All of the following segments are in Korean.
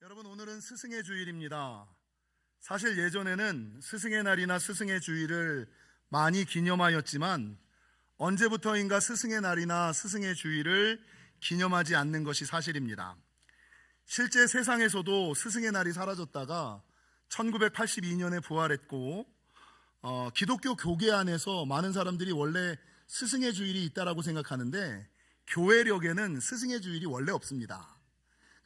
여러분, 오늘은 스승의 주일입니다. 사실 예전에는 스승의 날이나 스승의 주일을 많이 기념하였지만 언제부터인가 스승의 날이나 스승의 주일을 기념하지 않는 것이 사실입니다. 실제 세상에서도 스승의 날이 사라졌다가 1982년에 부활했고 기독교 교계 안에서 많은 사람들이 원래 스승의 주일이 있다라고 생각하는데 교회력에는 스승의 주일이 원래 없습니다.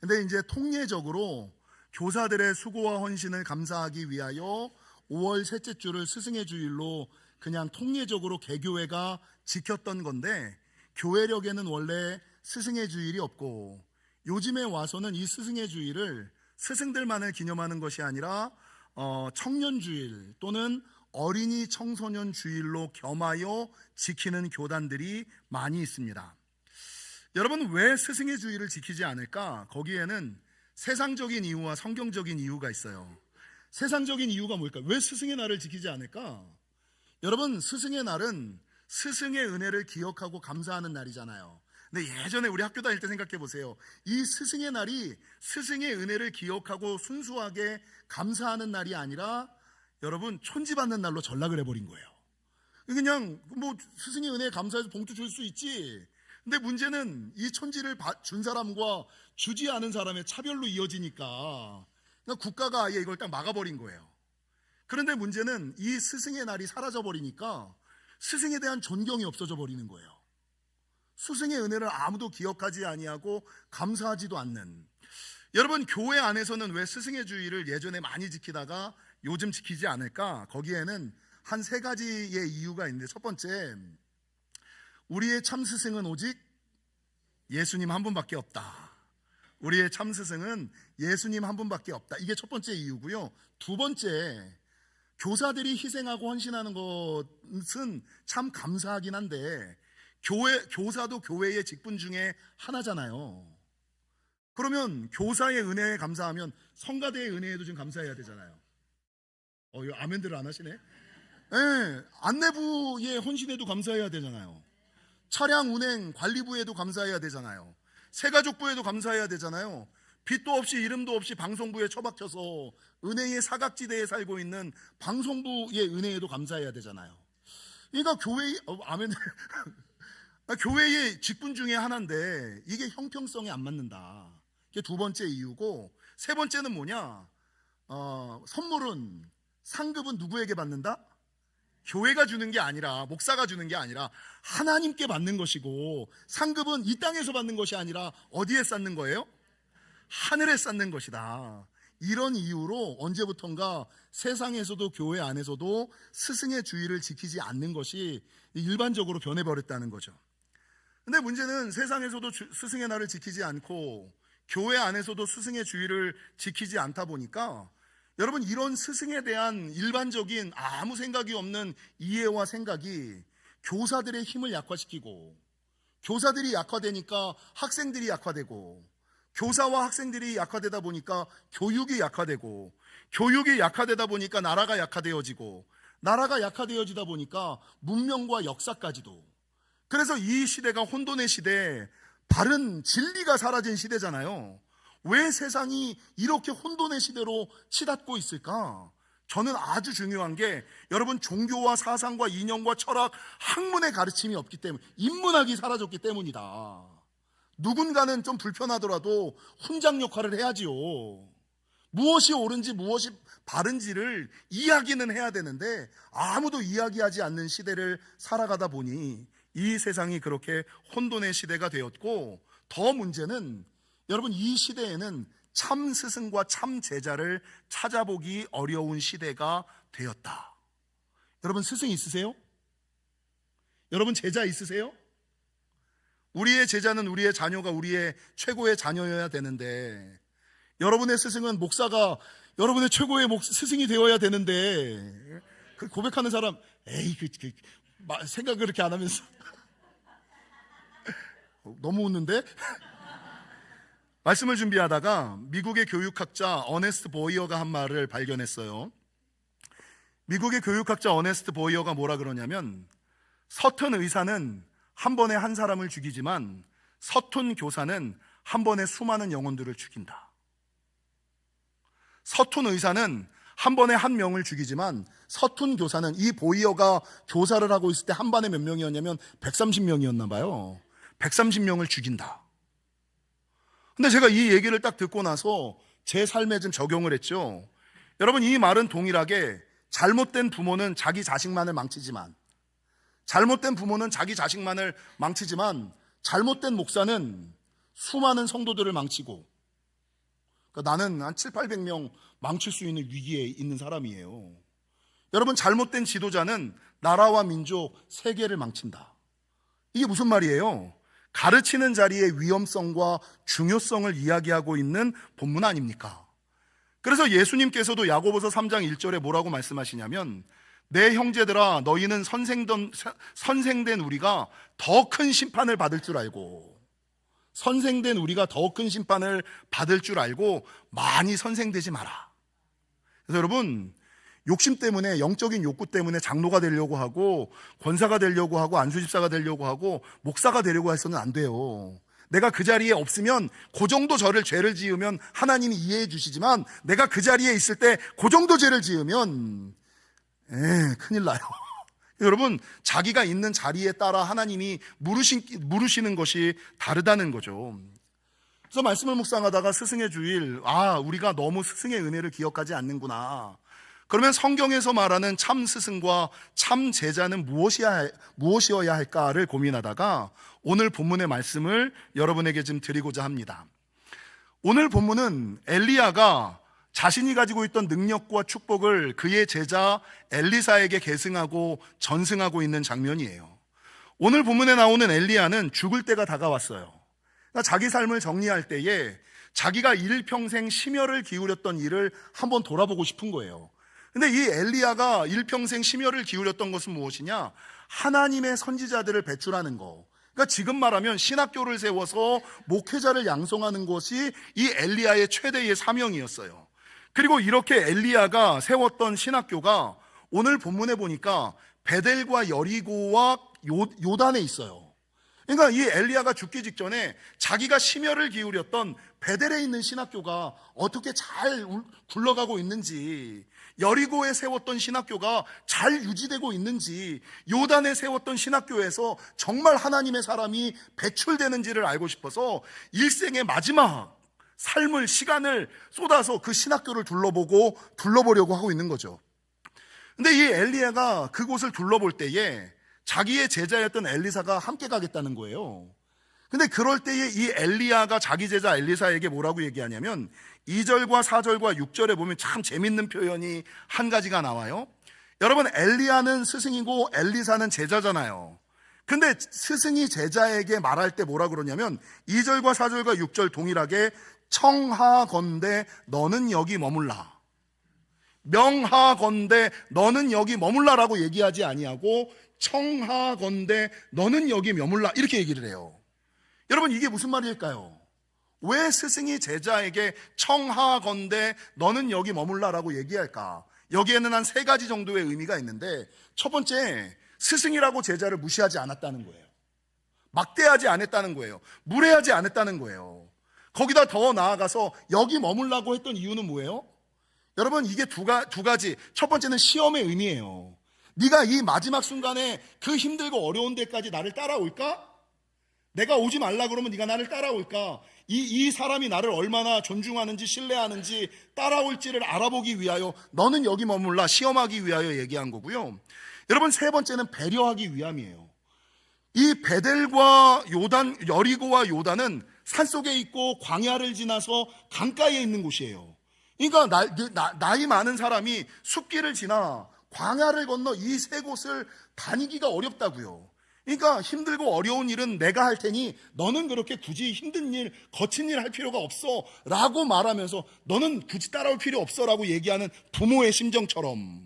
근데 이제 통례적으로 교사들의 수고와 헌신을 감사하기 위하여 5월 셋째 주를 스승의 주일로 그냥 통례적으로 개교회가 지켰던 건데, 교회력에는 원래 스승의 주일이 없고 요즘에 와서는 이 스승의 주일을 스승들만을 기념하는 것이 아니라 청년 주일 또는 어린이 청소년 주일로 겸하여 지키는 교단들이 많이 있습니다. 여러분, 왜 스승의 주일을 지키지 않을까? 거기에는 세상적인 이유와 성경적인 이유가 있어요. 세상적인 이유가 뭘까요? 왜 스승의 날을 지키지 않을까? 여러분, 스승의 날은 스승의 은혜를 기억하고 감사하는 날이잖아요. 근데 예전에 우리 학교 다닐 때 생각해 보세요. 이 스승의 날이 스승의 은혜를 기억하고 순수하게 감사하는 날이 아니라 여러분, 촌지받는 날로 전락을 해버린 거예요. 그냥 뭐 스승의 은혜에 감사해서 봉투 줄 수 있지. 근데 문제는 이 촌지를 준 사람과 주지 않은 사람의 차별로 이어지니까 국가가 아예 이걸 딱 막아버린 거예요. 그런데 문제는 이 스승의 날이 사라져버리니까 스승에 대한 존경이 없어져 버리는 거예요. 스승의 은혜를 아무도 기억하지 아니하고 감사하지도 않는. 여러분, 교회 안에서는 왜 스승의 주일을 예전에 많이 지키다가 요즘 지키지 않을까? 거기에는 한 세 가지의 이유가 있는데, 첫 번째, 우리의 참 스승은 오직 예수님 한 분밖에 없다. 우리의 참 스승은 예수님 한 분밖에 없다. 이게 첫 번째 이유고요. 두 번째, 교사들이 희생하고 헌신하는 것은 참 감사하긴 한데 교사도 교회의 직분 중에 하나잖아요. 그러면 교사의 은혜에 감사하면 성가대의 은혜에도 좀 감사해야 되잖아요. 이거 아멘들을 안 하시네. 네, 안내부의 헌신에도 감사해야 되잖아요. 차량 운행 관리부에도 감사해야 되잖아요. 새가족부에도 감사해야 되잖아요. 빚도 없이 이름도 없이 방송부에 처박혀서 은혜의 사각지대에 살고 있는 방송부의 은혜에도 감사해야 되잖아요. 그러니까 교회의 직분 중에 하나인데 이게 형평성에 안 맞는다. 이게 두 번째 이유고, 세 번째는 뭐냐? 선물은, 상급은 누구에게 받는다? 교회가 주는 게 아니라, 목사가 주는 게 아니라 하나님께 받는 것이고, 상급은 이 땅에서 받는 것이 아니라 어디에 쌓는 거예요? 하늘에 쌓는 것이다. 이런 이유로 언제부턴가 세상에서도 교회 안에서도 스승의 주일을 지키지 않는 것이 일반적으로 변해버렸다는 거죠. 근데 문제는 세상에서도 스승의 날을 지키지 않고 교회 안에서도 스승의 주일을 지키지 않다 보니까 여러분, 이런 스승에 대한 일반적인 아무 생각이 없는 이해와 생각이 교사들의 힘을 약화시키고, 교사들이 약화되니까 학생들이 약화되고, 교사와 학생들이 약화되다 보니까 교육이 약화되고, 교육이 약화되다 보니까 나라가 약화되어지고, 나라가 약화되어지다 보니까 문명과 역사까지도. 그래서 이 시대가 혼돈의 시대, 바른 진리가 사라진 시대잖아요. 왜 세상이 이렇게 혼돈의 시대로 치닫고 있을까? 저는 아주 중요한 게, 여러분, 종교와 사상과 이념과 철학, 학문의 가르침이 없기 때문에, 인문학이 사라졌기 때문이다. 누군가는 좀 불편하더라도 훈장 역할을 해야지요. 무엇이 옳은지 무엇이 바른지를 이야기는 해야 되는데 아무도 이야기하지 않는 시대를 살아가다 보니 이 세상이 그렇게 혼돈의 시대가 되었고, 더 문제는 여러분, 이 시대에는 참 스승과 참 제자를 찾아보기 어려운 시대가 되었다. 여러분, 스승 있으세요? 여러분, 제자 있으세요? 우리의 제자는 우리의 자녀가 우리의 최고의 자녀여야 되는데, 여러분의 스승은 목사가 여러분의 최고의 스승이 되어야 되는데, 그 고백하는 사람, 에이, 생각을 그렇게 안 하면서 너무 웃는데? 말씀을 준비하다가 미국의 교육학자 어네스트 보이어가 한 말을 발견했어요. 미국의 교육학자 어네스트 보이어가 뭐라 그러냐면, 서툰 의사는 한 번에 한 사람을 죽이지만 서툰 교사는 한 번에 수많은 영혼들을 죽인다. 서툰 의사는 한 번에 한 명을 죽이지만 서툰 교사는, 이 보이어가 교사를 하고 있을 때 한 반에 몇 명이었냐면 130명이었나 봐요. 130명을 죽인다. 근데 제가 이 얘기를 딱 듣고 나서 제 삶에 좀 적용을 했죠. 여러분, 이 말은 동일하게 잘못된 부모는 자기 자식만을 망치지만, 잘못된 부모는 자기 자식만을 망치지만, 잘못된 목사는 수많은 성도들을 망치고, 그러니까 나는 한 7, 800명 망칠 수 있는 위기에 있는 사람이에요. 여러분, 잘못된 지도자는 나라와 민족, 세계를 망친다. 이게 무슨 말이에요? 가르치는 자리의 위험성과 중요성을 이야기하고 있는 본문 아닙니까? 그래서 예수님께서도 야고보서 3장 1절에 뭐라고 말씀하시냐면, 내 형제들아, 너희는 선생된 우리가 더 큰 심판을 받을 줄 알고, 선생된 우리가 더 큰 심판을 받을 줄 알고 많이 선생되지 마라. 그래서 여러분, 욕심 때문에, 영적인 욕구 때문에 장로가 되려고 하고, 권사가 되려고 하고, 안수집사가 되려고 하고, 목사가 되려고 해서는 안 돼요. 내가 그 자리에 없으면, 그 정도 죄를 지으면 하나님이 이해해 주시지만, 내가 그 자리에 있을 때 그 정도 죄를 지으면 큰일 나요. 여러분, 자기가 있는 자리에 따라 하나님이 물으시는 것이 다르다는 거죠. 그래서 말씀을 묵상하다가 스승의 주일, 우리가 너무 스승의 은혜를 기억하지 않는구나. 그러면 성경에서 말하는 참 스승과 참 제자는 무엇이어야 할까를 고민하다가 오늘 본문의 말씀을 여러분에게 좀 드리고자 합니다. 오늘 본문은 엘리야가 자신이 가지고 있던 능력과 축복을 그의 제자 엘리사에게 계승하고 전승하고 있는 장면이에요. 오늘 본문에 나오는 엘리야는 죽을 때가 다가왔어요. 그러니까 자기 삶을 정리할 때에 자기가 일평생 심혈을 기울였던 일을 한번 돌아보고 싶은 거예요. 근데 이 엘리야가 일평생 심혈을 기울였던 것은 무엇이냐? 하나님의 선지자들을 배출하는 거. 그러니까 지금 말하면 신학교를 세워서 목회자를 양성하는 것이 이 엘리야의 최대의 사명이었어요. 그리고 이렇게 엘리야가 세웠던 신학교가 오늘 본문에 보니까 베델과 여리고와 요단에 있어요. 그러니까 이 엘리야가 죽기 직전에 자기가 심혈을 기울였던 베델에 있는 신학교가 어떻게 잘 굴러가고 있는지, 여리고에 세웠던 신학교가 잘 유지되고 있는지, 요단에 세웠던 신학교에서 정말 하나님의 사람이 배출되는지를 알고 싶어서 일생의 마지막 삶을, 시간을 쏟아서 그 신학교를 둘러보려고 하고 있는 거죠. 근데 이 엘리야가 그곳을 둘러볼 때에 자기의 제자였던 엘리사가 함께 가겠다는 거예요. 근데 그럴 때에 이 엘리야가 자기 제자 엘리사에게 뭐라고 얘기하냐면 2절과 4절과 6절에 보면 참 재밌는 표현이 한 가지가 나와요. 여러분, 엘리야는 스승이고 엘리사는 제자잖아요. 근데 스승이 제자에게 말할 때 뭐라 그러냐면 2절과 4절과 6절 동일하게 청하건대 너는 여기 머물라, 명하건대 너는 여기 머물라라고 얘기하지 아니하고 청하건대 너는 여기 머물라 이렇게 얘기를 해요. 여러분, 이게 무슨 말일까요? 왜 스승이 제자에게 청하건대 너는 여기 머물라라고 얘기할까? 여기에는 한 3가지 정도의 의미가 있는데, 첫 번째, 스승이라고 제자를 무시하지 않았다는 거예요. 막대하지 않았다는 거예요. 무례하지 않았다는 거예요. 거기다 더 나아가서 여기 머물라고 했던 이유는 뭐예요? 여러분, 이게 두 가지. 첫 번째는 시험의 의미예요. 네가 이 마지막 순간에 그 힘들고 어려운 데까지 나를 따라올까? 내가 오지 말라 그러면 네가 나를 따라올까? 이 사람이 나를 얼마나 존중하는지 신뢰하는지 따라올지를 알아보기 위하여 너는 여기 머물라, 시험하기 위하여 얘기한 거고요. 여러분, 3번째는 배려하기 위함이에요. 이 베델과 요단, 여리고와 요단은 산속에 있고 광야를 지나서 강가에 있는 곳이에요. 그러니까 나이 많은 사람이 숲길을 지나 광야를 건너 이 3곳을 다니기가 어렵다고요. 그러니까 힘들고 어려운 일은 내가 할 테니 너는 그렇게 굳이 힘든 일, 거친 일 할 필요가 없어 라고 말하면서 너는 굳이 따라올 필요 없어 라고 얘기하는 부모의 심정처럼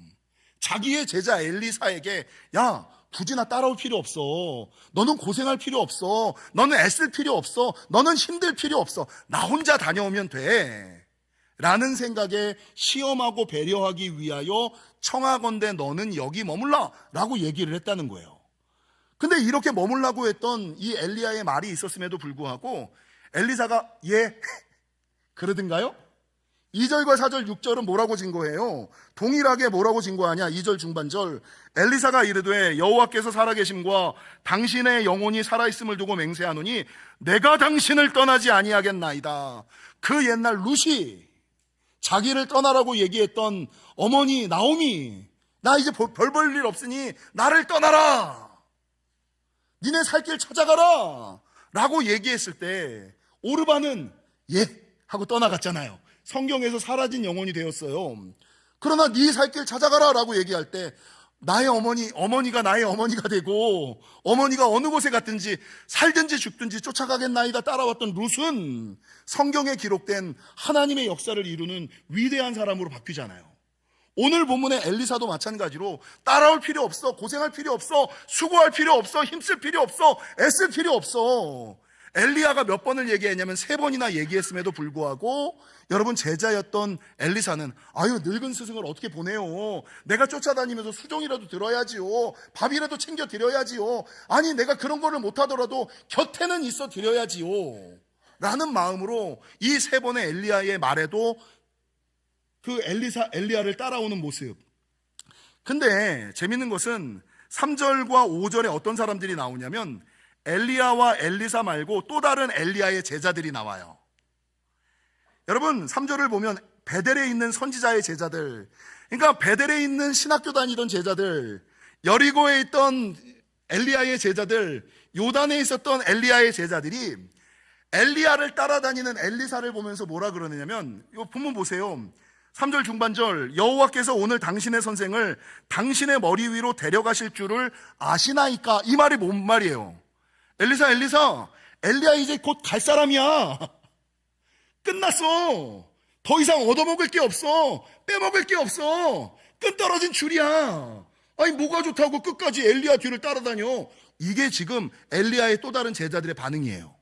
자기의 제자 엘리사에게 야, 굳이 나 따라올 필요 없어, 너는 고생할 필요 없어, 너는 애쓸 필요 없어, 너는 힘들 필요 없어, 나 혼자 다녀오면 돼 라는 생각에 시험하고 배려하기 위하여 청하건대 너는 여기 머물라 라고 얘기를 했다는 거예요. 근데 이렇게 머물라고 했던 이 엘리야의 말이 있었음에도 불구하고 엘리사가 그러든가요? 2절과 4절 6절은 뭐라고 증거해요? 동일하게 뭐라고 증거하냐? 2절 중반절 엘리사가 이르되 여호와께서 살아계심과 당신의 영혼이 살아있음을 두고 맹세하노니 내가 당신을 떠나지 아니하겠나이다. 그 옛날 룻이 자기를 떠나라고 얘기했던 어머니 나오미, 나 이제 별 볼 일 없으니 나를 떠나라, 니네 살 길 찾아가라 라고 얘기했을 때 오르반은 예 하고 떠나갔잖아요. 성경에서 사라진 영혼이 되었어요. 그러나 네 살 길 찾아가라 라고 얘기할 때 나의 어머니가 나의 어머니가 되고 어머니가 어느 곳에 갔든지 살든지 죽든지 쫓아가겠나이다 따라왔던 룻은 성경에 기록된 하나님의 역사를 이루는 위대한 사람으로 바뀌잖아요. 오늘 본문의 엘리사도 마찬가지로 따라올 필요 없어, 고생할 필요 없어, 수고할 필요 없어, 힘쓸 필요 없어, 애쓸 필요 없어. 엘리야가 몇 번을 얘기했냐면 3번이나 얘기했음에도 불구하고 여러분 제자였던 엘리사는 아유 늙은 스승을 어떻게 보내요, 내가 쫓아다니면서 수종이라도 들어야지요, 밥이라도 챙겨 드려야지요, 아니 내가 그런 거를 못하더라도 곁에는 있어 드려야지요 라는 마음으로 이 3번의 엘리야의 말에도 그 엘리야를 따라오는 모습. 근데 재밌는 것은 3절과 5절에 어떤 사람들이 나오냐면 엘리야와 엘리사 말고 또 다른 엘리야의 제자들이 나와요. 여러분 3절을 보면 베델에 있는 선지자의 제자들, 그러니까 베델에 있는 신학교 다니던 제자들, 여리고에 있던 엘리야의 제자들, 요단에 있었던 엘리야의 제자들이 엘리야를 따라다니는 엘리사를 보면서 뭐라 그러느냐면, 이 본문 보세요. 3절 중반절, 여호와께서 오늘 당신의 선생을 당신의 머리 위로 데려가실 줄을 아시나이까? 이 말이 뭔 말이에요? 엘리사 엘리야 이제 곧 갈 사람이야. 끝났어. 더 이상 얻어먹을 게 없어, 빼먹을 게 없어, 끈 떨어진 줄이야. 아니 뭐가 좋다고 끝까지 엘리야 뒤를 따라다녀. 이게 지금 엘리야의 또 다른 제자들의 반응이에요.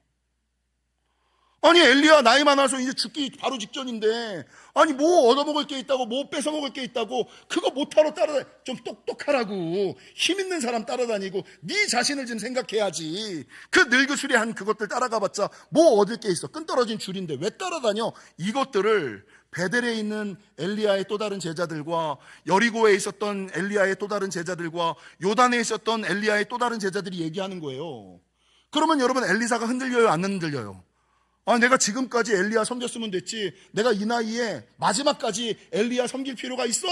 아니 엘리야 나이 많아서 이제 죽기 바로 직전인데 아니 뭐 얻어먹을 게 있다고, 뭐 뺏어먹을 게 있다고 그거 못하러 따라다니. 좀 똑똑하라고. 힘 있는 사람 따라다니고 네 자신을 좀 생각해야지. 그 늙으수리한 그것들 따라가봤자 뭐 얻을 게 있어, 끈 떨어진 줄인데 왜 따라다녀. 이것들을 베델에 있는 엘리야의 또 다른 제자들과 여리고에 있었던 엘리야의 또 다른 제자들과 요단에 있었던 엘리야의 또 다른 제자들이 얘기하는 거예요. 그러면 여러분 엘리사가 흔들려요, 안 흔들려요? 아, 내가 지금까지 엘리야 섬겼으면 됐지, 내가 이 나이에 마지막까지 엘리야 섬길 필요가 있어?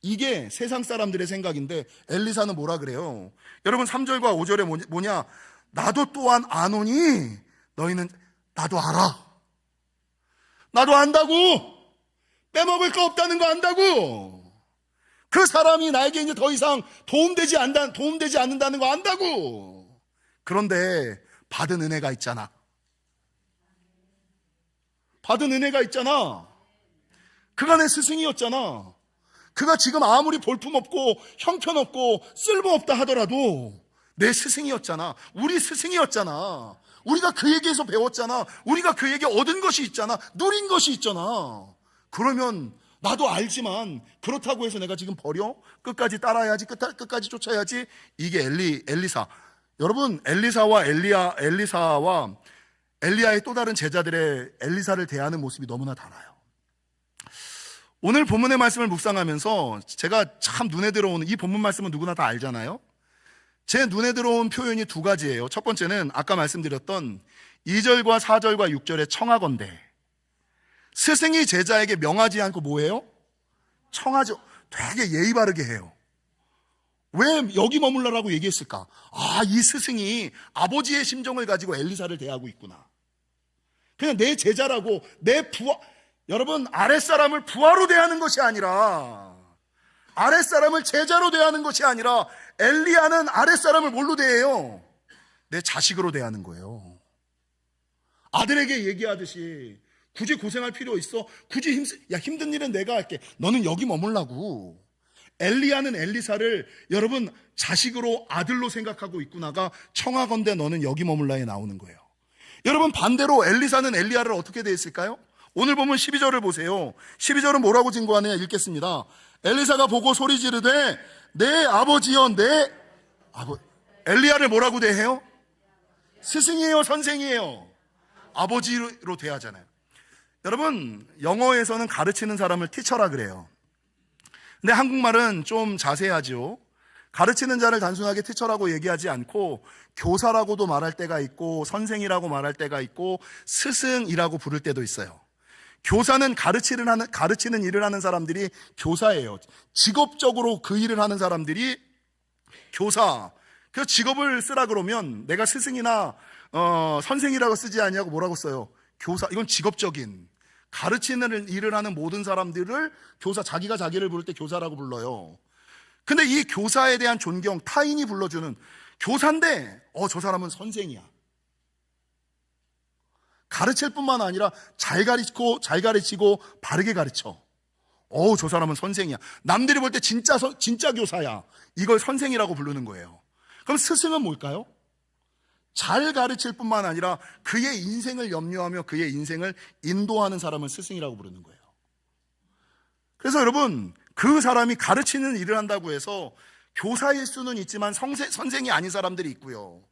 이게 세상 사람들의 생각인데 엘리사는 뭐라 그래요? 여러분 3절과 5절에 뭐냐? 나도 또한 아노니 너희는, 나도 알아, 나도 안다고, 빼먹을 거 없다는 거 안다고, 그 사람이 나에게 이제 더 이상 도움되지 않는다는 거 안다고. 그런데 받은 은혜가 있잖아. 받은 은혜가 있잖아. 그가 내 스승이었잖아. 그가 지금 아무리 볼품없고 형편없고 쓸모없다 하더라도 내 스승이었잖아. 우리 스승이었잖아. 우리가 그에게서 배웠잖아. 우리가 그에게 얻은 것이 있잖아. 누린 것이 있잖아. 그러면 나도 알지만 그렇다고 해서 내가 지금 버려? 끝까지 따라야지, 끝까지 쫓아야지. 이게 엘리사. 여러분 엘리사와 엘리야의 또 다른 제자들의 엘리사를 대하는 모습이 너무나 달라요. 오늘 본문의 말씀을 묵상하면서 제가 참 눈에 들어오는, 이 본문 말씀은 누구나 다 알잖아요. 제 눈에 들어온 표현이 2가지예요. 첫 번째는 아까 말씀드렸던 2절과 4절과 6절의 청하건대. 스승이 제자에게 명하지 않고 뭐해요? 청하죠. 되게 예의 바르게 해요. 왜 여기 머물러라고 얘기했을까? 아, 이 스승이 아버지의 심정을 가지고 엘리사를 대하고 있구나. 그냥 내 제자라고, 여러분 아랫사람을 부하로 대하는 것이 아니라, 아랫사람을 제자로 대하는 것이 아니라 엘리야는 아랫사람을 뭘로 대해요? 내 자식으로 대하는 거예요. 아들에게 얘기하듯이 굳이 고생할 필요 있어? 굳이 힘든 일은 내가 할게. 너는 여기 머물라고. 엘리야는 엘리사를 여러분 자식으로, 아들로 생각하고 있구나가 청하건대 너는 여기 머물라에 나오는 거예요. 여러분 반대로 엘리사는 엘리야를 어떻게 대했을까요? 오늘 보면 12절을 보세요. 12절은 뭐라고 증거하느냐 읽겠습니다. 엘리사가 보고 소리 지르되 내 아버지여, 엘리야를 뭐라고 대해요? 스승이에요, 선생이에요? 아버지로 대하잖아요. 여러분, 영어에서는 가르치는 사람을 티처라 그래요. 근데 한국말은 좀 자세하죠. 가르치는 자를 단순하게 티처라고 얘기하지 않고 교사라고도 말할 때가 있고 선생이라고 말할 때가 있고 스승이라고 부를 때도 있어요. 교사는 가르치는 일을 하는 사람들이 교사예요. 직업적으로 그 일을 하는 사람들이 교사. 그 직업을 쓰라 그러면 내가 스승이나 선생이라고 쓰지 않냐고 뭐라고 써요? 교사. 이건 직업적인 가르치는 일을 하는 모든 사람들을 교사, 자기가 자기를 부를 때 교사라고 불러요. 근데 이 교사에 대한 존경, 타인이 불러주는 교사인데 저 사람은 선생이야. 가르칠 뿐만 아니라 잘 가르치고 바르게 가르쳐. 저 사람은 선생이야. 남들이 볼 때 진짜 교사야. 이걸 선생이라고 부르는 거예요. 그럼 스승은 뭘까요? 잘 가르칠 뿐만 아니라 그의 인생을 염려하며 그의 인생을 인도하는 사람을 스승이라고 부르는 거예요. 그래서 여러분, 그 사람이 가르치는 일을 한다고 해서 교사일 수는 있지만 선생이 아닌 사람들이 있고요.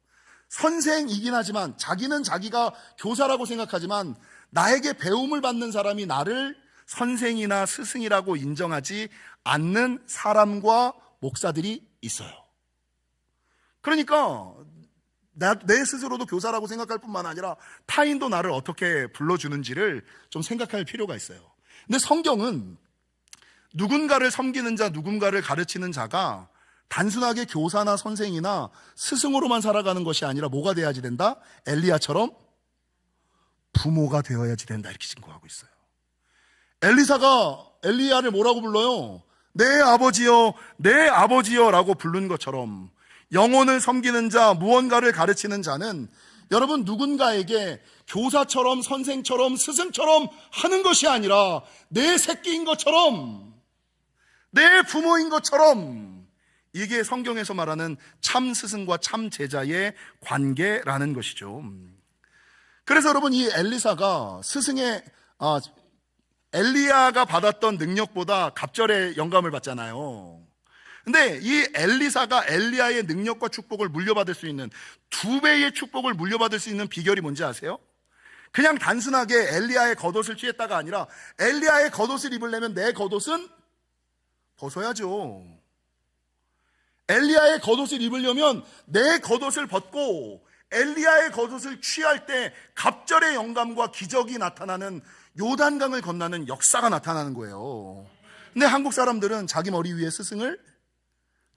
선생이긴 하지만 자기는 자기가 교사라고 생각하지만 나에게 배움을 받는 사람이 나를 선생이나 스승이라고 인정하지 않는 사람과 목사들이 있어요. 그러니까 내 스스로도 교사라고 생각할 뿐만 아니라 타인도 나를 어떻게 불러주는지를 좀 생각할 필요가 있어요. 근데 성경은 누군가를 섬기는 자, 누군가를 가르치는 자가 단순하게 교사나 선생이나 스승으로만 살아가는 것이 아니라 뭐가 돼야지 된다? 엘리야처럼 부모가 되어야지 된다, 이렇게 증거하고 있어요. 엘리사가 엘리야를 뭐라고 불러요? 내 아버지여, 내 아버지여 라고 부른 것처럼 영혼을 섬기는 자, 무언가를 가르치는 자는 여러분 누군가에게 교사처럼 선생처럼 스승처럼 하는 것이 아니라 내 새끼인 것처럼, 내 부모인 것처럼, 이게 성경에서 말하는 참 스승과 참 제자의 관계라는 것이죠. 그래서 여러분, 이 엘리사가 엘리야가 받았던 능력보다 갑절의 영감을 받잖아요. 근데 이 엘리사가 엘리야의 능력과 축복을 물려받을 수 있는 2배의 축복을 물려받을 수 있는 비결이 뭔지 아세요? 그냥 단순하게 엘리야의 겉옷을 취했다가 아니라 엘리야의 겉옷을 입으려면 내 겉옷은 벗어야죠. 엘리야의 겉옷을 입으려면 내 겉옷을 벗고 엘리야의 겉옷을 취할 때 갑절의 영감과 기적이 나타나는, 요단강을 건너는 역사가 나타나는 거예요. 근데 한국 사람들은 자기 머리 위에 스승을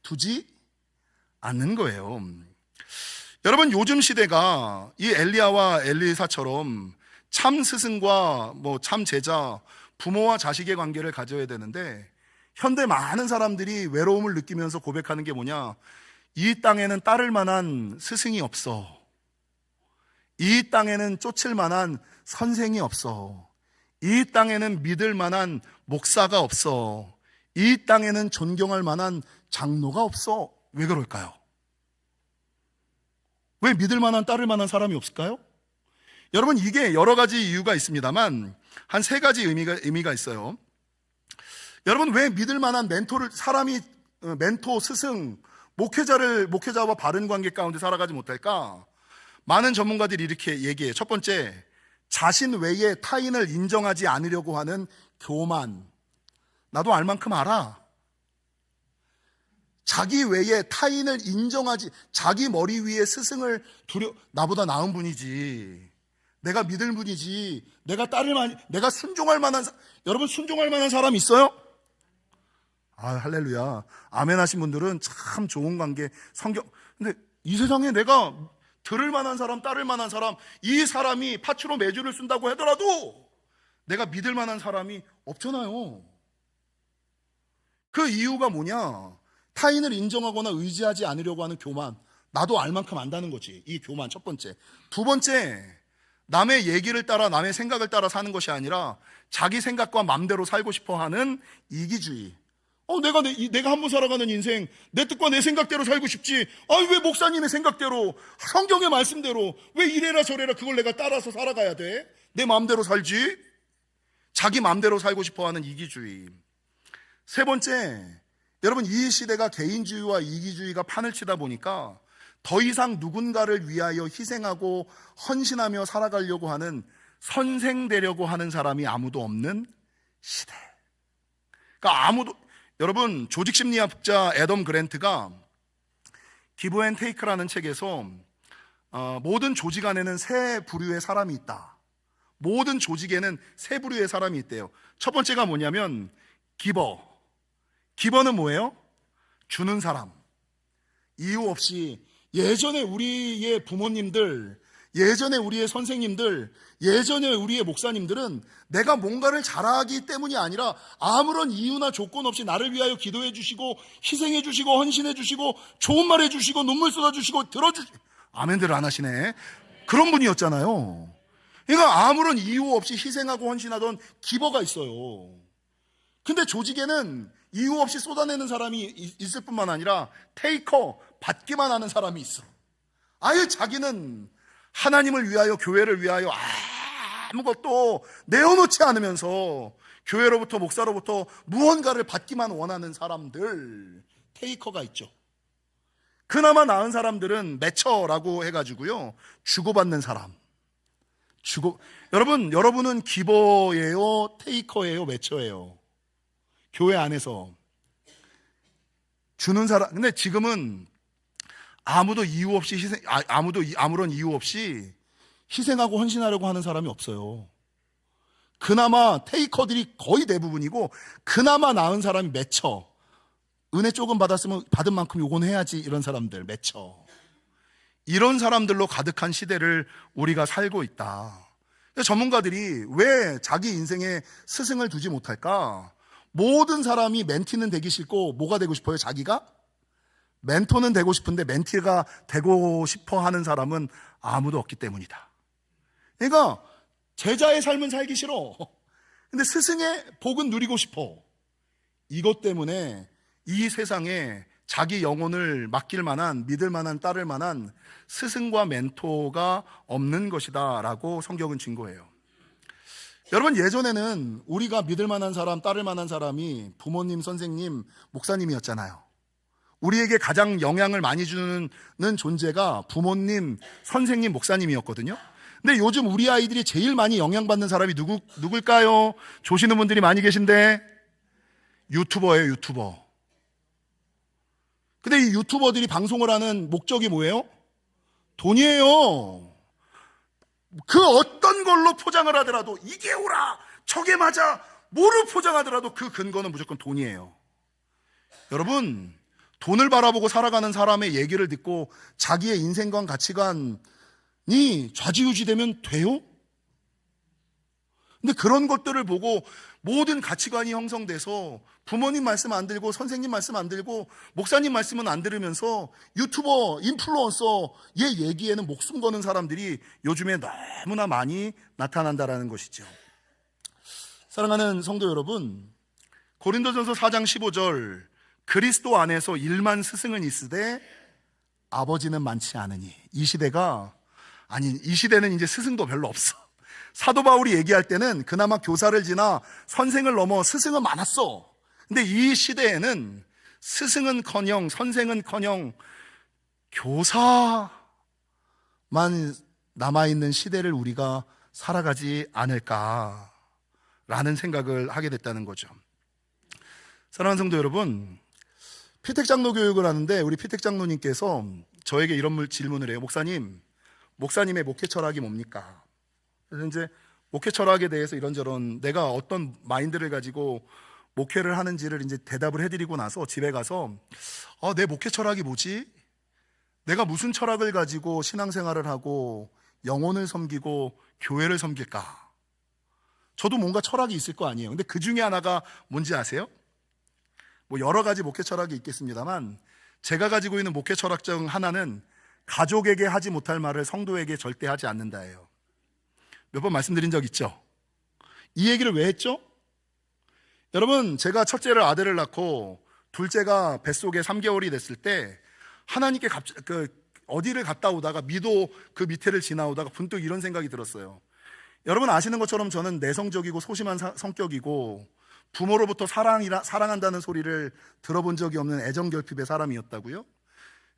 두지 않는 거예요. 여러분, 요즘 시대가 이 엘리야와 엘리사처럼 참 스승과 참 제자, 부모와 자식의 관계를 가져야 되는데, 현대 많은 사람들이 외로움을 느끼면서 고백하는 게 뭐냐? 이 땅에는 따를 만한 스승이 없어. 이 땅에는 쫓을 만한 선생이 없어. 이 땅에는 믿을 만한 목사가 없어. 이 땅에는 존경할 만한 장로가 없어. 왜 그럴까요? 왜 믿을 만한, 따를 만한 사람이 없을까요? 여러분, 이게 여러 가지 이유가 있습니다만 한 3가지 의미가 있어요. 여러분, 왜 믿을 만한 멘토, 스승, 목회자와 바른 관계 가운데 살아가지 못할까? 많은 전문가들이 이렇게 얘기해요. 첫 번째, 자신 외에 타인을 인정하지 않으려고 하는 교만. 나도 알 만큼 알아. 자기 외에 타인을 자기 머리 위에 스승을 나보다 나은 분이지, 내가 믿을 분이지, 내가 순종할 만한, 여러분 순종할 만한 사람 있어요? 할렐루야. 아멘 하신 분들은 참 좋은 관계, 근데 이 세상에 내가 들을 만한 사람, 따를 만한 사람, 이 사람이 파추로 매주를 쓴다고 하더라도 내가 믿을 만한 사람이 없잖아요. 그 이유가 뭐냐? 타인을 인정하거나 의지하지 않으려고 하는 교만. 나도 알 만큼 안다는 거지, 이 교만. 첫 번째. 2번째, 남의 얘기를 따라, 남의 생각을 따라 사는 것이 아니라 자기 생각과 맘대로 살고 싶어 하는 이기주의. 내가 한번 살아가는 인생, 내 뜻과 내 생각대로 살고 싶지. 왜 목사님의 생각대로, 성경의 말씀대로, 왜 이래라 저래라 그걸 내가 따라서 살아가야 돼? 내 마음대로 살지. 자기 마음대로 살고 싶어 하는 이기주의. 3번째, 여러분, 이 시대가 개인주의와 이기주의가 판을 치다 보니까 더 이상 누군가를 위하여 희생하고 헌신하며 살아가려고 하는 선생 되려고 하는 사람이 아무도 없는 시대. 그러니까 여러분, 조직심리학자 애덤 그랜트가 기브 앤 테이크라는 책에서 모든 조직 안에는 세 부류의 사람이 있다. 모든 조직에는 세 부류의 사람이 있대요. 첫 번째가 뭐냐면 기버. 기버는 뭐예요? 주는 사람. 이유 없이 예전에 우리의 부모님들, 예전에 우리의 선생님들, 예전에 우리의 목사님들은 내가 뭔가를 잘하기 때문이 아니라 아무런 이유나 조건 없이 나를 위하여 기도해 주시고 희생해 주시고 헌신해 주시고 좋은 말 해 주시고 눈물 쏟아 주시고 아멘들 안 하시네. 그런 분이었잖아요. 그러니까 아무런 이유 없이 희생하고 헌신하던 기버가 있어요. 근데 조직에는 이유 없이 쏟아내는 사람이 있을 뿐만 아니라 테이커, 받기만 하는 사람이 있어. 아예 자기는 하나님을 위하여, 교회를 위하여 아무것도 내어놓지 않으면서 교회로부터, 목사로부터 무언가를 받기만 원하는 사람들, 테이커가 있죠. 그나마 나은 사람들은 매처라고 해가지고요, 주고받는 사람. 여러분은 기버예요, 테이커예요, 매처예요? 교회 안에서 주는 사람. 근데 지금은 아무런 이유 없이 희생하고 헌신하려고 하는 사람이 없어요. 그나마 테이커들이 거의 대부분이고, 그나마 나은 사람이 매처. 은혜 조금 받은 만큼 요건 해야지, 이런 사람들, 매처. 이런 사람들로 가득한 시대를 우리가 살고 있다. 전문가들이 왜 자기 인생에 스승을 두지 못할까? 모든 사람이 멘티는 되기 싫고 뭐가 되고 싶어요? 자기가? 멘토는 되고 싶은데 멘티가 되고 싶어 하는 사람은 아무도 없기 때문이다. 그러니까 제자의 삶은 살기 싫어. 근데 스승의 복은 누리고 싶어. 이것 때문에 이 세상에 자기 영혼을 맡길 만한, 믿을 만한, 따를 만한 스승과 멘토가 없는 것이다 라고 성경은 증거해요. 여러분, 예전에는 우리가 믿을 만한 사람, 따를 만한 사람이 부모님, 선생님, 목사님이었잖아요. 우리에게 가장 영향을 많이 주는 존재가 부모님, 선생님, 목사님이었거든요. 근데 요즘 우리 아이들이 제일 많이 영향받는 사람이 누굴까요? 조시는 분들이 많이 계신데 유튜버예요, 유튜버. 근데 이 유튜버들이 방송을 하는 목적이 뭐예요? 돈이에요. 그 어떤 걸로 포장을 하더라도 이게 오라, 저게 맞아, 뭐를 포장하더라도 그 근거는 무조건 돈이에요. 여러분, 돈을 바라보고 살아가는 사람의 얘기를 듣고 자기의 인생관, 가치관이 좌지우지되면 돼요? 근데 그런 것들을 보고 모든 가치관이 형성돼서 부모님 말씀 안 들고 선생님 말씀 안 들고 목사님 말씀은 안 들으면서 유튜버, 인플루언서의 얘기에는 목숨 거는 사람들이 요즘에 너무나 많이 나타난다라는 것이죠. 사랑하는 성도 여러분, 고린도전서 4장 15절, 그리스도 안에서 일만 스승은 있으되 아버지는 많지 않으니. 이 시대는 이제 스승도 별로 없어. 사도 바울이 얘기할 때는 그나마 교사를 지나 선생을 넘어 스승은 많았어. 근데 이 시대에는 스승은커녕 선생은커녕 교사만 남아있는 시대를 우리가 살아가지 않을까라는 생각을 하게 됐다는 거죠. 사랑하는 성도 여러분, 피택장로 교육을 하는데 우리 피택장로님께서 저에게 이런 질문을 해요. 목사님의 목회 철학이 뭡니까? 그래서 이제 목회 철학에 대해서 이런저런 내가 어떤 마인드를 가지고 목회를 하는지를 이제 대답을 해드리고 나서 집에 가서 내 목회 철학이 뭐지? 내가 무슨 철학을 가지고 신앙생활을 하고 영혼을 섬기고 교회를 섬길까? 저도 뭔가 철학이 있을 거 아니에요. 근데 그 중에 하나가 뭔지 아세요? 뭐 여러 가지 목회 철학이 있겠습니다만 제가 가지고 있는 목회 철학 중 하나는 가족에게 하지 못할 말을 성도에게 절대 하지 않는다예요. 몇 번 말씀드린 적 있죠? 이 얘기를 왜 했죠? 여러분, 제가 첫째를 아들을 낳고 둘째가 뱃속에 3개월이 됐을 때 하나님께 어디를 갔다 오다가 미도 그 밑에를 지나오다가 문득 이런 생각이 들었어요. 여러분 아시는 것처럼 저는 내성적이고 소심한 성격이고 부모로부터 사랑한다는 소리를 들어본 적이 없는 애정결핍의 사람이었다고요?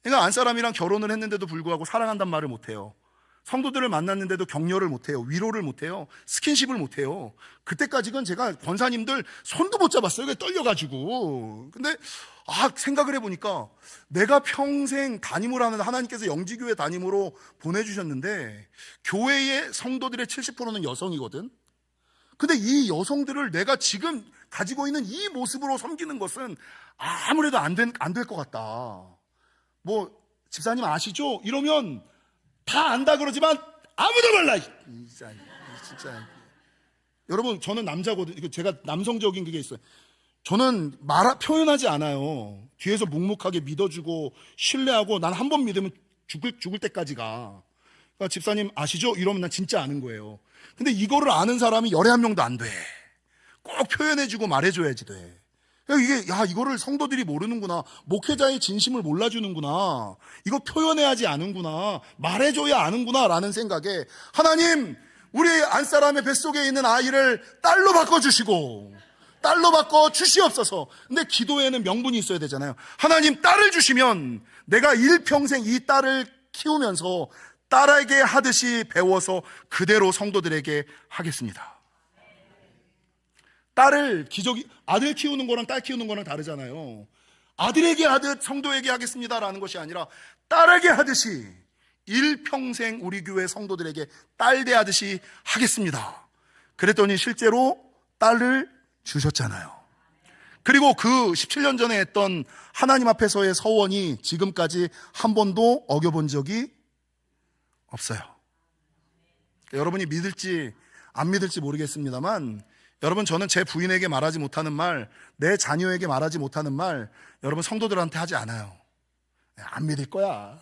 그러니까 안사람이랑 결혼을 했는데도 불구하고 사랑한단 말을 못해요. 성도들을 만났는데도 격려를 못해요. 위로를 못해요. 스킨십을 못해요. 그때까지는 제가 권사님들 손도 못 잡았어요. 그게 떨려가지고. 근데 생각을 해보니까 내가 평생 담임을 하는, 하나님께서 영지교회 담임으로 보내주셨는데 교회의 성도들의 70%는 여성이거든. 근데 이 여성들을 내가 지금 가지고 있는 이 모습으로 섬기는 것은 아무래도 안 될 것 같다. 뭐 집사님 아시죠? 이러면 다 안다 그러지만 아무도 몰라. 진짜. 여러분, 저는 남자거든요. 제가 남성적인 게 있어요. 저는 표현하지 않아요. 뒤에서 묵묵하게 믿어주고 신뢰하고, 난 한 번 믿으면 죽을 때까지 가. 그러니까 집사님 아시죠? 이러면 난 진짜 아는 거예요. 근데 이거를 아는 사람이 열에 한 명도 안 돼. 꼭 표현해주고 말해줘야지 돼. 이거를 성도들이 모르는구나. 목회자의 진심을 몰라주는구나. 이거 표현해야지 아는구나. 말해줘야 아는구나. 라는 생각에, 하나님, 우리 안사람의 뱃속에 있는 아이를 딸로 바꿔주시고, 딸로 바꿔 주시옵소서. 근데 기도에는 명분이 있어야 되잖아요. 하나님, 딸을 주시면 내가 일평생 이 딸을 키우면서 딸에게 하듯이 배워서 그대로 성도들에게 하겠습니다. 아들 키우는 거랑 딸 키우는 거랑 다르잖아요. 아들에게 하듯 성도에게 하겠습니다라는 것이 아니라 딸에게 하듯이 일평생 우리 교회 성도들에게 딸 대하듯이 하겠습니다. 그랬더니 실제로 딸을 주셨잖아요. 그리고 그 17년 전에 했던 하나님 앞에서의 서원이 지금까지 한 번도 어겨본 적이 없어요. 여러분이 믿을지 안 믿을지 모르겠습니다만, 여러분, 저는 제 부인에게 말하지 못하는 말, 내 자녀에게 말하지 못하는 말, 여러분 성도들한테 하지 않아요. 안 믿을 거야.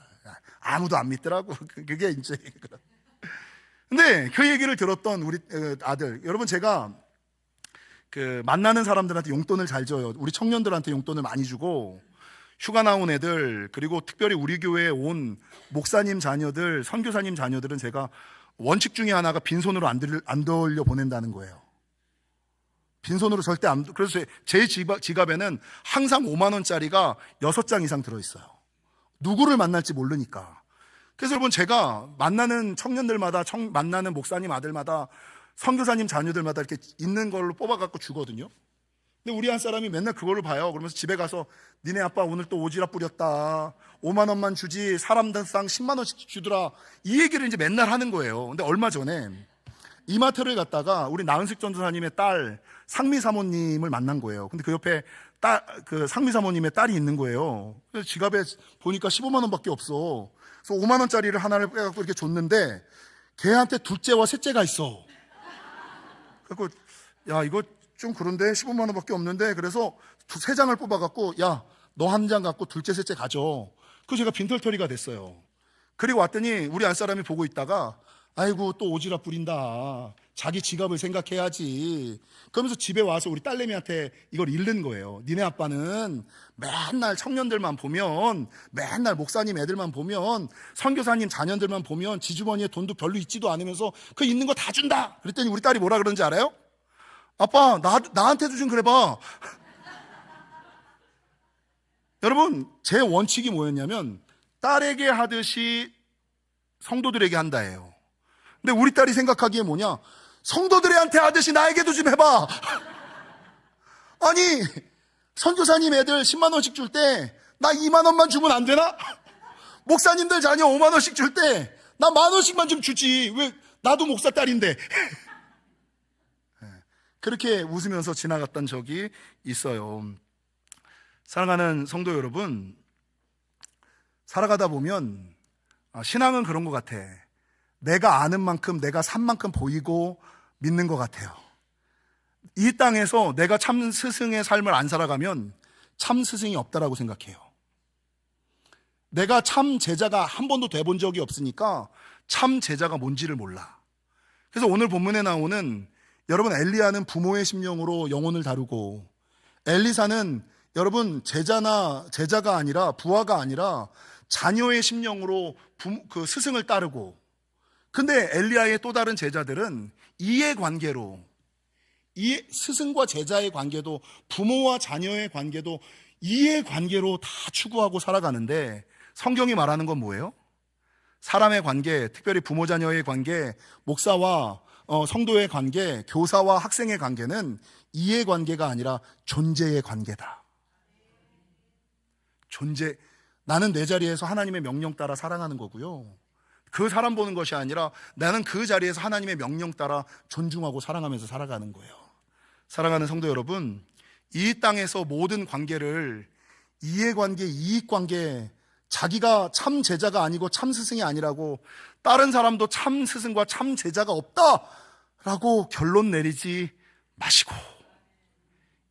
아무도 안 믿더라고. 그게 이제. 근데 그 얘기를 들었던 우리 아들, 여러분, 제가 만나는 사람들한테 용돈을 잘 줘요. 우리 청년들한테 용돈을 많이 주고, 휴가 나온 애들, 그리고 특별히 우리 교회에 온 목사님 자녀들, 선교사님 자녀들은 제가 원칙 중에 하나가 빈손으로 안 돌려 보낸다는 거예요. 빈손으로 절대 안. 그래서 제 지갑에는 항상 5만 원짜리가 6장 이상 들어있어요. 누구를 만날지 모르니까. 그래서 여러분, 제가 만나는 청년들마다, 만나는 목사님 아들마다, 선교사님 자녀들마다 이렇게 있는 걸로 뽑아갖고 주거든요. 근데 우리 한 사람이 맨날 그걸로 봐요. 그러면서 집에 가서 니네 아빠 오늘 또 오지랖 뿌렸다. 5만 원만 주지 사람당 10만 원씩 주더라. 이 얘기를 이제 맨날 하는 거예요. 근데 얼마 전에 이마트를 갔다가 우리 나은식 전도사님의 딸 상미 사모님을 만난 거예요. 근데 그 옆에 그 상미 사모님의 딸이 있는 거예요. 그래서 지갑에 보니까 15만 원밖에 없어. 그래서 5만 원짜리를 하나를 빼갖고 이렇게 줬는데 걔한테 둘째와 셋째가 있어. 그래서 야, 이거 좀 그런데 15만 원밖에 없는데, 그래서 3장을 뽑아갖고 야, 너 한 장 갖고 둘째 셋째 가져. 그래서 제가 빈털터리가 됐어요. 그리고 왔더니 우리 안사람이 보고 있다가 아이고 또 오지랖 부린다. 자기 지갑을 생각해야지. 그러면서 집에 와서 우리 딸내미한테 이걸 읽는 거예요. 니네 아빠는 맨날 청년들만 보면, 맨날 목사님 애들만 보면, 선교사님 자녀들만 보면 지주머니에 돈도 별로 있지도 않으면서 그 있는 거 다 준다. 그랬더니 우리 딸이 뭐라 그러는지 알아요? 아빠, 나한테도 좀 그래봐. 여러분, 제 원칙이 뭐였냐면 딸에게 하듯이 성도들에게 한다예요. 근데 우리 딸이 생각하기에 뭐냐? 성도들한테 하듯이 나에게도 좀 해봐. 아니, 선교사님 애들 10만 원씩 줄 때 나 2만 원만 주면 안 되나? 목사님들 자녀 5만 원씩 줄 때 나 1만 원씩만 좀 주지. 왜? 나도 목사 딸인데. 그렇게 웃으면서 지나갔던 적이 있어요. 사랑하는 성도 여러분, 살아가다 보면 신앙은 그런 것 같아. 내가 아는 만큼, 내가 산 만큼 보이고 믿는 것 같아요. 이 땅에서 내가 참 스승의 삶을 안 살아가면 참 스승이 없다라고 생각해요. 내가 참 제자가 한 번도 돼본 적이 없으니까 참 제자가 뭔지를 몰라. 그래서 오늘 본문에 나오는, 여러분, 엘리야는 부모의 심령으로 영혼을 다루고, 엘리사는 여러분 제자가 아니라, 부하가 아니라 자녀의 심령으로 그 스승을 따르고, 근데 엘리야의 또 다른 제자들은 이해관계로, 스승과 제자의 관계도, 부모와 자녀의 관계도 이해관계로 다 추구하고 살아가는데, 성경이 말하는 건 뭐예요? 사람의 관계, 특별히 부모 자녀의 관계, 목사와 성도의 관계, 교사와 학생의 관계는 이해관계가 아니라 존재의 관계다. 존재, 나는 내 자리에서 하나님의 명령 따라 살아가는 거고요, 그 사람 보는 것이 아니라 나는 그 자리에서 하나님의 명령 따라 존중하고 사랑하면서 살아가는 거예요. 사랑하는 성도 여러분, 이 땅에서 모든 관계를 이해관계, 이익관계, 자기가 참 제자가 아니고 참 스승이 아니라고, 다른 사람도 참 스승과 참 제자가 없다라고 결론 내리지 마시고,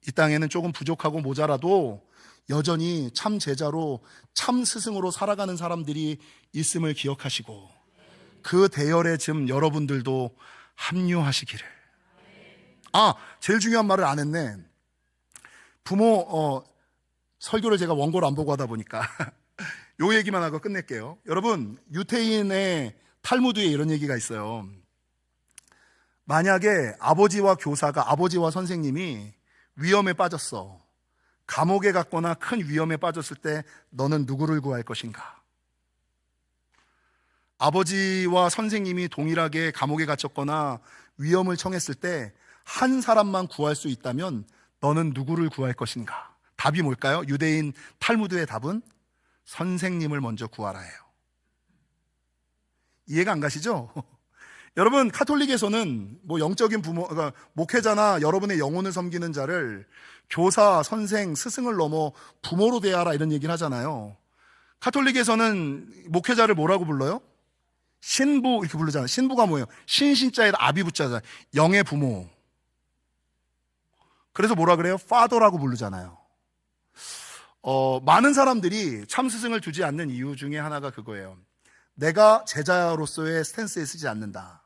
이 땅에는 조금 부족하고 모자라도 여전히 참 제자로 참 스승으로 살아가는 사람들이 있음을 기억하시고, 그 대열에 지금 여러분들도 합류하시기를. 제일 중요한 말을 안 했네. 부모 설교를 제가 원고를 안 보고 하다 보니까 요 얘기만 하고 끝낼게요. 여러분, 유태인의 탈무드에 이런 얘기가 있어요. 만약에 아버지와 교사가, 아버지와 선생님이 위험에 빠졌어, 감옥에 갔거나 큰 위험에 빠졌을 때 너는 누구를 구할 것인가? 아버지와 선생님이 동일하게 감옥에 갇혔거나 위험을 청했을 때 한 사람만 구할 수 있다면 너는 누구를 구할 것인가? 답이 뭘까요? 유대인 탈무드의 답은 선생님을 먼저 구하라예요. 이해가 안 가시죠? 여러분, 카톨릭에서는 영적인 부모, 그러니까 목회자나 여러분의 영혼을 섬기는 자를 교사, 선생, 스승을 넘어 부모로 대하라, 이런 얘기를 하잖아요. 카톨릭에서는 목회자를 뭐라고 불러요? 신부, 이렇게 부르잖아요. 신부가 뭐예요? 신자에다 아비 붙자잖아요. 영의 부모. 그래서 뭐라 그래요? 파더라고 부르잖아요. 많은 사람들이 참 스승을 두지 않는 이유 중에 하나가 그거예요. 내가 제자로서의 스탠스에 쓰지 않는다.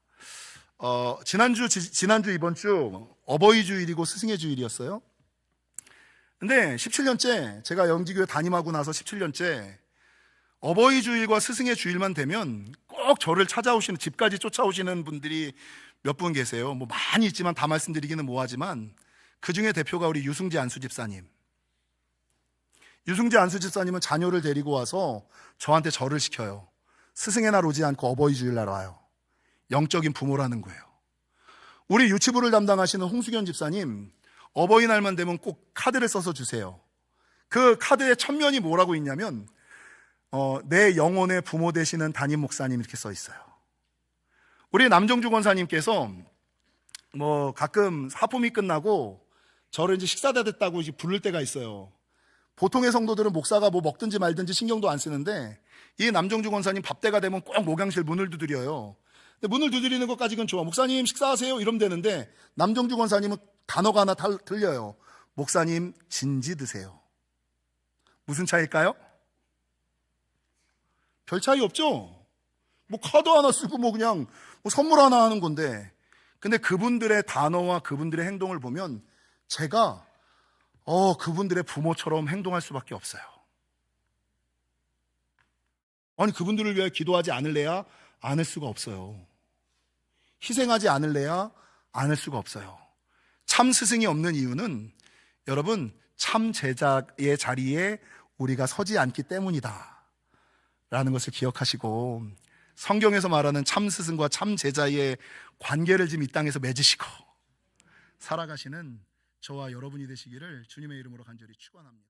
지난주 이번 주 어버이 주일이고 스승의 주일이었어요. 근데 17년째, 제가 영지교회 담임하고 나서 17년째 어버이 주일과 스승의 주일만 되면 꼭 저를 찾아오시는, 집까지 쫓아오시는 분들이 몇 분 계세요. 많이 있지만 다 말씀드리기는 뭐하지만, 그 중에 대표가 우리 유승재 안수 집사님. 유승재 안수 집사님은 자녀를 데리고 와서 저한테 절을 시켜요. 스승의 날 오지 않고 어버이 주일 날 와요. 영적인 부모라는 거예요. 우리 유치부를 담당하시는 홍수견 집사님, 어버이날만 되면 꼭 카드를 써서 주세요. 그 카드의 첫면이 뭐라고 있냐면 내 영혼의 부모 되시는 담임 목사님, 이렇게 써 있어요. 우리 남정주 권사님께서 가끔 하품이 끝나고 저를 이제 식사 다 됐다고 이제 부를 때가 있어요. 보통의 성도들은 목사가 먹든지 말든지 신경도 안 쓰는데, 이 남정주 권사님 밥때가 되면 꼭 목양실 문을 두드려요. 근데 문을 두드리는 것까지는 좋아. 목사님 식사하세요, 이러면 되는데, 남정주 권사님은 단어가 하나 들려요. 목사님 진지 드세요. 무슨 차이일까요? 별 차이 없죠? 카드 하나 쓰고 그냥 선물 하나 하는 건데, 근데 그분들의 단어와 그분들의 행동을 보면 제가 그분들의 부모처럼 행동할 수밖에 없어요. 아니, 그분들을 위해 기도하지 않을래야 않을 수가 없어요. 희생하지 않을래야 않을 수가 없어요. 참 스승이 없는 이유는 여러분, 참 제자의 자리에 우리가 서지 않기 때문이다 라는 것을 기억하시고, 성경에서 말하는 참 스승과 참 제자의 관계를 지금 이 땅에서 맺으시고 살아가시는 저와 여러분이 되시기를 주님의 이름으로 간절히 축원합니다.